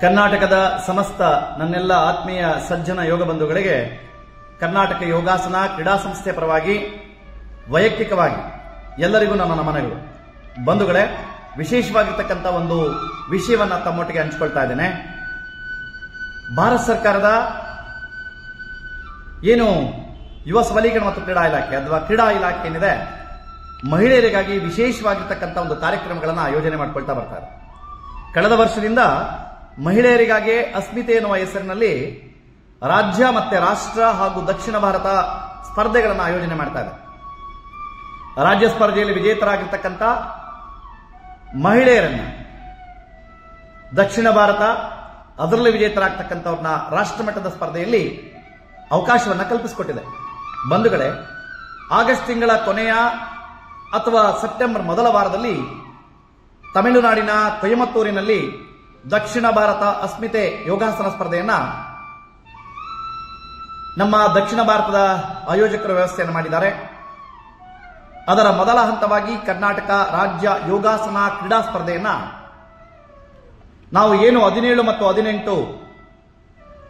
ಕರ್ನಾಟಕದ ಸಮಸ್ತ ನನ್ನೆಲ್ಲ ಆತ್ಮೀಯ ಸಜ್ಜನ ಯೋಗ ಬಂಧುಗಳಿಗೆ ಕರ್ನಾಟಕ ಯೋಗಾಸನ ಕ್ರೀಡಾ ಸಂಸ್ಥೆ ಪರವಾಗಿ ವೈಯಕ್ತಿಕವಾಗಿ ಎಲ್ಲರಿಗೂ ನನ್ನ ನಮನಗಳು. ಬಂಧುಗಳೇ, ವಿಶೇಷವಾಗಿರ್ತಕ್ಕಂಥ ಒಂದು ವಿಷಯವನ್ನ ತಮ್ಮೊಟ್ಟಿಗೆ ಹಂಚಿಕೊಳ್ತಾ ಇದ್ದೇನೆ. ಭಾರತ ಸರ್ಕಾರದ ಏನು ಯುವ ಸಬಲೀಕರಣ ಮತ್ತು ಕ್ರೀಡಾ ಇಲಾಖೆ ಅಥವಾ ಕ್ರೀಡಾ ಇಲಾಖೆ ಏನಿದೆ, ಮಹಿಳೆಯರಿಗಾಗಿ ವಿಶೇಷವಾಗಿರ್ತಕ್ಕಂಥ ಒಂದು ಕಾರ್ಯಕ್ರಮಗಳನ್ನು ಆಯೋಜನೆ ಮಾಡಿಕೊಳ್ತಾ ಬರ್ತಾರೆ. ಕಳೆದ ವರ್ಷದಿಂದ ಮಹಿಳೆಯರಿಗಾಗಿ ಅಸ್ಮಿತೆ ಎನ್ನುವ ಹೆಸರಿನಲ್ಲಿ ರಾಜ್ಯ ಮತ್ತೆ ರಾಷ್ಟ್ರ ಹಾಗೂ ದಕ್ಷಿಣ ಭಾರತ ಸ್ಪರ್ಧೆಗಳನ್ನು ಆಯೋಜನೆ ಮಾಡ್ತಾ ಇದೆ. ರಾಜ್ಯ ಸ್ಪರ್ಧೆಯಲ್ಲಿ ವಿಜೇತರಾಗಿರ್ತಕ್ಕಂಥ ಮಹಿಳೆಯರನ್ನ ದಕ್ಷಿಣ ಭಾರತ ಅದರಲ್ಲಿ ವಿಜೇತರಾಗ್ತಕ್ಕಂಥವ್ರನ್ನ ರಾಷ್ಟ್ರ ಮಟ್ಟದ ಸ್ಪರ್ಧೆಯಲ್ಲಿ ಅವಕಾಶವನ್ನು ಕಲ್ಪಿಸಿಕೊಟ್ಟಿದೆ. ಬಂಧುಗಳೇ, ಆಗಸ್ಟ್ ತಿಂಗಳ ಕೊನೆಯ ಅಥವಾ ಸೆಪ್ಟೆಂಬರ್ ಮೊದಲ ವಾರದಲ್ಲಿ ತಮಿಳುನಾಡಿನ ಕೊಯಮತ್ತೂರಿನಲ್ಲಿ ದಕ್ಷಿಣ ಭಾರತ ಅಸ್ಮಿತೆ ಯೋಗಾಸನ ಸ್ಪರ್ಧೆಯನ್ನ ನಮ್ಮ ದಕ್ಷಿಣ ಭಾರತದ ಆಯೋಜಕರು ವ್ಯವಸ್ಥೆಯನ್ನು ಮಾಡಿದ್ದಾರೆ. ಅದರ ಮೊದಲ ಹಂತವಾಗಿ ಕರ್ನಾಟಕ ರಾಜ್ಯ ಯೋಗಾಸನ ಕ್ರೀಡಾ ಸ್ಪರ್ಧೆಯನ್ನ ನಾವು ಏನು 17 ಮತ್ತು 18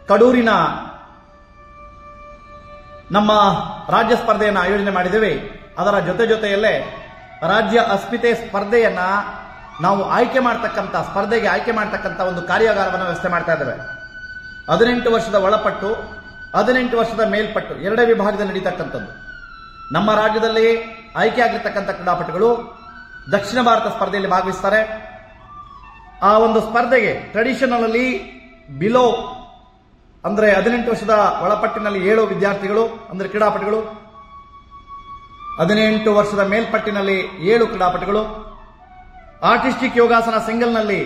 ಕಡೂರಿನ ನಮ್ಮ ರಾಜ್ಯ ಸ್ಪರ್ಧೆಯನ್ನು ಆಯೋಜನೆ ಮಾಡಿದ್ದೇವೆ. ಅದರ ಜೊತೆಯಲ್ಲೇ ರಾಜ್ಯ ಅಸ್ಮಿತೆ ಸ್ಪರ್ಧೆಯನ್ನ ನಾವು ಸ್ಪರ್ಧೆಗೆ ಆಯ್ಕೆ ಮಾಡತಕ್ಕಂಥ ಒಂದು ಕಾರ್ಯಾಗಾರವನ್ನು ವ್ಯವಸ್ಥೆ ಮಾಡ್ತಾ ಇದ್ದೇವೆ. 18 ವರ್ಷದ ಒಳಪಟ್ಟು 18 ವರ್ಷದ ಮೇಲ್ಪಟ್ಟು ಎರಡೇ ವಿಭಾಗದಲ್ಲಿ ನಡೀತಕ್ಕಂಥದ್ದು. ನಮ್ಮ ರಾಜ್ಯದಲ್ಲಿ ಆಯ್ಕೆ ಆಗಿರ್ತಕ್ಕಂಥ ಕ್ರೀಡಾಪಟುಗಳು ದಕ್ಷಿಣ ಭಾರತ ಸ್ಪರ್ಧೆಯಲ್ಲಿ ಭಾಗವಹಿಸ್ತಾರೆ. ಆ ಒಂದು ಸ್ಪರ್ಧೆಗೆ ಟ್ರೆಡಿಷನಲ್ ಅಲ್ಲಿ ಬಿಲೋ ಅಂದ್ರೆ 18 ವರ್ಷದ ಒಳಪಟ್ಟಿನಲ್ಲಿ 7 ವಿದ್ಯಾರ್ಥಿಗಳು ಅಂದ್ರೆ ಕ್ರೀಡಾಪಟುಗಳು, 18 ವರ್ಷದ ಮೇಲ್ಪಟ್ಟಿನಲ್ಲಿ 7 ಕ್ರೀಡಾಪಟುಗಳು, ಆರ್ಟಿಸ್ಟಿಕ್ ಯೋಗಾಸನ ಸಿಂಗಲ್ನಲ್ಲಿ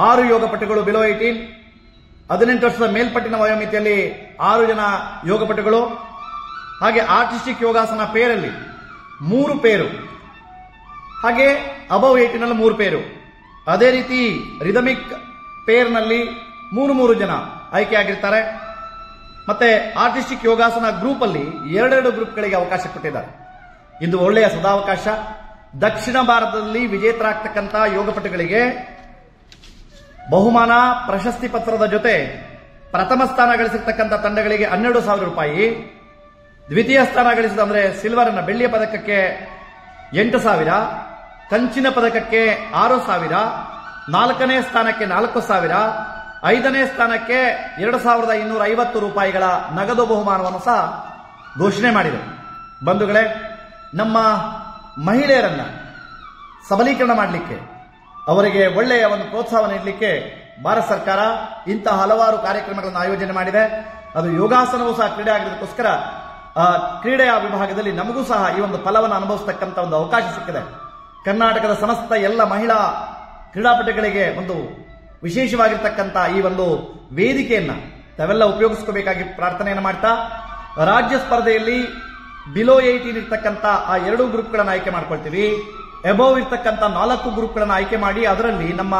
6 ಯೋಗಪಟುಗಳು ಬಿಲೋ 18, 18 ವರ್ಷದ ಮೇಲ್ಪಟ್ಟಿನ ವಯೋಮಿತಿಯಲ್ಲಿ 6 ಜನ ಯೋಗಪಟುಗಳು, ಹಾಗೆ ಆರ್ಟಿಸ್ಟಿಕ್ ಯೋಗಾಸನ ಪೇರಲ್ಲಿ 3 ಪೇರು, ಹಾಗೆ ಅಬವ್ 18 ನಲ್ಲಿ 3 ಪೇರು, ಅದೇ ರೀತಿ ರಿದಮಿಕ್ ಪೇರ್ನಲ್ಲಿ 3 ಜನ ಆಯ್ಕೆಯಾಗಿರ್ತಾರೆ. ಮತ್ತೆ ಆರ್ಟಿಸ್ಟಿಕ್ ಯೋಗಾಸನ ಗ್ರೂಪ್ ಅಲ್ಲಿ 2 ಗ್ರೂಪ್ಗಳಿಗೆ ಅವಕಾಶ ಕೊಟ್ಟಿದ್ದಾರೆ. ಇದು ಒಳ್ಳೆಯ ಸದಾವಕಾಶ. ದಕ್ಷಿಣ ಭಾರತದಲ್ಲಿ ವಿಜೇತರಾಗ್ತಕ್ಕಂಥ ಯೋಗಪಟುಗಳಿಗೆ ಬಹುಮಾನ ಪ್ರಶಸ್ತಿ ಪತ್ರದ ಜೊತೆ ಪ್ರಥಮ ಸ್ಥಾನ ಗಳಿಸಿರ್ತಕ್ಕಂಥ ತಂಡಗಳಿಗೆ 12,000 ರೂಪಾಯಿ, ದ್ವಿತೀಯ ಸ್ಥಾನ ಗಳಿಸಿದ ಅಂದ್ರೆ ಸಿಲ್ವರ್ ಅನ್ನ ಬೆಳ್ಳಿಯ ಪದಕಕ್ಕೆ 8,000, ಕಂಚಿನ ಪದಕಕ್ಕೆ 6,000, 4ನೇ ಸ್ಥಾನಕ್ಕೆ 4,000, 5ನೇ ಸ್ಥಾನಕ್ಕೆ 2,250 ರೂಪಾಯಿಗಳ ನಗದು ಬಹುಮಾನವನ್ನು ಸಹ ಘೋಷಣೆ ಮಾಡಿದೆ. ಬಂಧುಗಳೇ, ನಮ್ಮ ಮಹಿಳೆಯರನ್ನ ಸಬಲೀಕರಣ ಮಾಡಲಿಕ್ಕೆ, ಅವರಿಗೆ ಒಳ್ಳೆಯ ಒಂದು ಪ್ರೋತ್ಸಾಹ ನೀಡಲಿಕ್ಕೆ ಭಾರತ ಸರ್ಕಾರ ಇಂತಹ ಹಲವಾರು ಕಾರ್ಯಕ್ರಮಗಳನ್ನು ಆಯೋಜನೆ ಮಾಡಿದೆ. ಅದು ಯೋಗಾಸನವೂ ಸಹ ಕ್ರೀಡೆ ಆಗಿರೋದಕ್ಕೋಸ್ಕರ ಕ್ರೀಡೆಯ ವಿಭಾಗದಲ್ಲಿ ನಮಗೂ ಸಹ ಈ ಒಂದು ಫಲವನ್ನು ಅನುಭವಿಸತಕ್ಕಂಥ ಒಂದು ಅವಕಾಶ ಸಿಕ್ಕಿದೆ. ಕರ್ನಾಟಕದ ಸಮಸ್ತ ಎಲ್ಲ ಮಹಿಳಾ ಕ್ರೀಡಾಪಟುಗಳಿಗೆ ಒಂದು ವಿಶೇಷವಾಗಿರ್ತಕ್ಕಂಥ ಈ ಒಂದು ವೇದಿಕೆಯನ್ನ ತಾವೆಲ್ಲ ಉಪಯೋಗಿಸ್ಕೋಬೇಕಾಗಿ ಪ್ರಾರ್ಥನೆಯನ್ನು ಮಾಡ್ತಾ, ರಾಜ್ಯ ಸ್ಪರ್ಧೆಯಲ್ಲಿ ಬಿಲೋ 18 ಇರ್ತಕ್ಕಂಥ ಆ 2 ಗ್ರೂಪ್ಗಳನ್ನು ಆಯ್ಕೆ ಮಾಡ್ಕೊಳ್ತೀವಿ. ಎಬೋವ್ ಇರ್ತಕ್ಕಂಥ 4 ಗ್ರೂಪ್ಗಳನ್ನು ಆಯ್ಕೆ ಮಾಡಿ ಅದರಲ್ಲಿ ನಮ್ಮ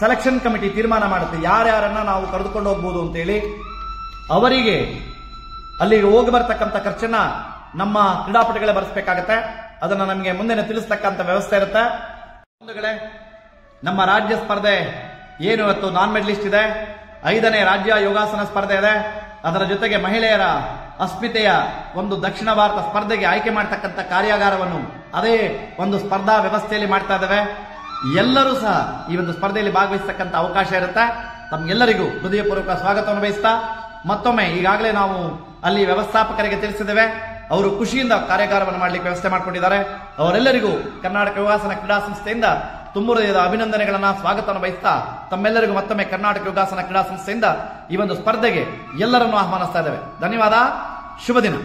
ಸೆಲೆಕ್ಷನ್ ಕಮಿಟಿ ತೀರ್ಮಾನ ಮಾಡುತ್ತೆ ಯಾರ್ಯಾರನ್ನ ನಾವು ಕರೆದುಕೊಂಡು ಹೋಗ್ಬೋದು ಅಂತ ಹೇಳಿ. ಅವರಿಗೆ ಅಲ್ಲಿಗೆ ಹೋಗಿ ಬರ್ತಕ್ಕಂಥ ಖರ್ಚನ್ನ ನಮ್ಮ ಕ್ರೀಡಾಪಟುಗಳೇ ಭರಿಸಬೇಕಾಗತ್ತೆ. ಅದನ್ನ ನಮಗೆ ಮುಂದೆ ತಿಳಿಸ್ತಕ್ಕಂಥ ವ್ಯವಸ್ಥೆ ಇರುತ್ತೆ. ನಮ್ಮ ರಾಜ್ಯ ಸ್ಪರ್ಧೆ ಏನು ಇವತ್ತು ನಾನ್ ಮೆಡಲಿಸ್ಟ್ ಇದೆ, 5ನೇ ರಾಜ್ಯ ಯೋಗಾಸನ ಸ್ಪರ್ಧೆ ಇದೆ. ಅದರ ಜೊತೆಗೆ ಮಹಿಳೆಯರ ಅಸ್ಮಿತೆಯ ಒಂದು ದಕ್ಷಿಣ ಭಾರತ ಸ್ಪರ್ಧೆಗೆ ಆಯ್ಕೆ ಮಾಡತಕ್ಕಂಥ ಕಾರ್ಯಾಗಾರವನ್ನು ಅದೇ ಒಂದು ಸ್ಪರ್ಧಾ ವ್ಯವಸ್ಥೆಯಲ್ಲಿ ಮಾಡ್ತಾ ಇದ್ದೇವೆ. ಎಲ್ಲರೂ ಸಹ ಈ ಒಂದು ಸ್ಪರ್ಧೆಯಲ್ಲಿ ಭಾಗವಹಿಸತಕ್ಕಂಥ ಅವಕಾಶ ಇರುತ್ತೆ. ತಮ್ಗೆಲ್ಲರಿಗೂ ಹೃದಯಪೂರ್ವಕ ಸ್ವಾಗತವನ್ನು ಬಯಸ್ತಾ, ಮತ್ತೊಮ್ಮೆ ಈಗಾಗಲೇ ನಾವು ಅಲ್ಲಿ ವ್ಯವಸ್ಥಾಪಕರಿಗೆ ತಿಳಿಸಿದ್ದೇವೆ. ಅವರು ಖುಷಿಯಿಂದ ಕಾರ್ಯಾಗಾರವನ್ನು ಮಾಡಲಿಕ್ಕೆ ವ್ಯವಸ್ಥೆ ಮಾಡಿಕೊಂಡಿದ್ದಾರೆ. ಅವರೆಲ್ಲರಿಗೂ ಕರ್ನಾಟಕ ಯೋಗಾಸನ ಕ್ರೀಡಾ ಸಂಸ್ಥೆಯಿಂದ ತುಂಬ ಹೃದಯದ ಅಭಿನಂದನೆಗಳನ್ನ ಸ್ವಾಗತವನ್ನು ಬಯಸ್ತಾ, ತಮ್ಮೆಲ್ಲರಿಗೂ ಮತ್ತೊಮ್ಮೆ ಕರ್ನಾಟಕ ಯೋಗಾಸನ ಕ್ರೀಡಾ ಸಂಸ್ಥೆಯಿಂದ ಈ ಒಂದು ಸ್ಪರ್ಧೆಗೆ ಎಲ್ಲರನ್ನೂ ಆಹ್ವಾನಿಸ್ತಾ ಇದ್ದೇವೆ. ಧನ್ಯವಾದ. ಶುಭ ದಿನ.